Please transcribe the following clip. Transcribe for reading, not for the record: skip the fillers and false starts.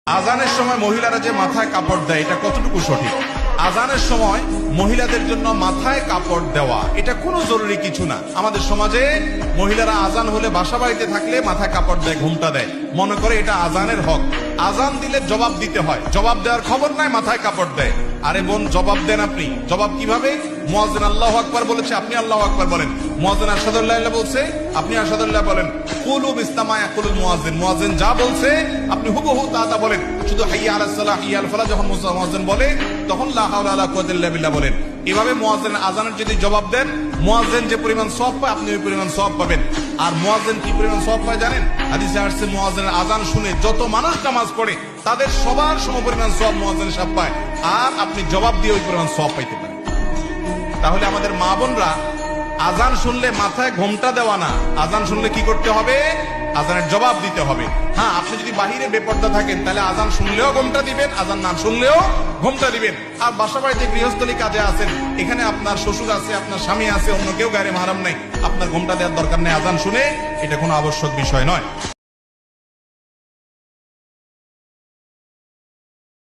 আজানের সময় মহিলারা যে মাথায় কাপড় দেয় এটা কতটুকু সঠিক? আজানের সময় মহিলাদের জন্য মাথায় কাপড় দেওয়া এটা কোনো জরুরি কিছু না। আমাদের সমাজে মহিলারা আজান হলে বাসা বাড়িতে থাকলে মাথায় কাপড় দেয়, ঘুমটা দেয়, মনে করে এটা আজানের হক। আজান দিলে জবাব দিতে হয়, জবাব দেওয়ার খবর নাই, মাথায় কাপড় দেয়। আরে বোন, জবাব দেন আপনি। জবাব কিভাবে? মুয়াজ্জিন আল্লাহু আকবার বলেছে, আপনি আল্লাহু আকবার বলেন। মুয়াজ্জিন আশহাদুল্লাহ বলছে, আপনি আশহাদুল্লাহ বলেন। কুলু বিসতামা ইয়াকুলুল মুয়াজ্জিন, মুয়াজ্জিন যা বলছে আপনি হুবহু তা বলেন। শুধু হাইয়া আলাস সালাহ হাইয়া আল ফালাহ যখন মুয়াজ্জিন বলে তখন লা হাওলা ওয়ালা কুওয়াতা ইল্লা বিল্লাহ বলেন। এভাবে মুয়াজ্জিন আজানের যদি জবাব দেন, মুয়াজ্জিন যে পরিমাণ সওয়াব পায় আপনি ওই পরিমাণ সওয়াব পাবেন। আর মুয়াজ্জিন কি পরিমাণ সওয়াব পায় জানেন? হাদিসে আসছে মুয়াজ্জিনের আজান শুনে যত মানুষ নামাজ পড়ে তাদের সবার সমপরিমাণ সওয়াব মুয়াজ্জিন সাহেব পায়, আর আপনি জবাব দিয়ে ওই পরিমাণ সওয়াব পাইতে পারেন। তাহলে আমাদের মা বোনরা আজান শুনলে মাথায় ঘোমটা দেওয়া না, আজান শুনলে কি করতে হবে? আজানের জবাব দিতে হবে। হ্যাঁ, আপনি যদি বাহিরে বেপর্দা থাকেন তাহলে আজান শুনলেও ঘোমটা দিবেন, আজান না শুনলেও ঘোমটা দিবেন। আর বাসা বাড়িতে গৃহস্থলী কাজে আছেন, এখানে আপনার শ্বশুর আছে, আপনার স্বামী আছে, অন্য কেউ গায়ে মাহারাম নাই, আপনার ঘোমটা দেওয়ার দরকার নেই। আজান শুনে এটা কোনো আবশ্যক বিষয় নয়।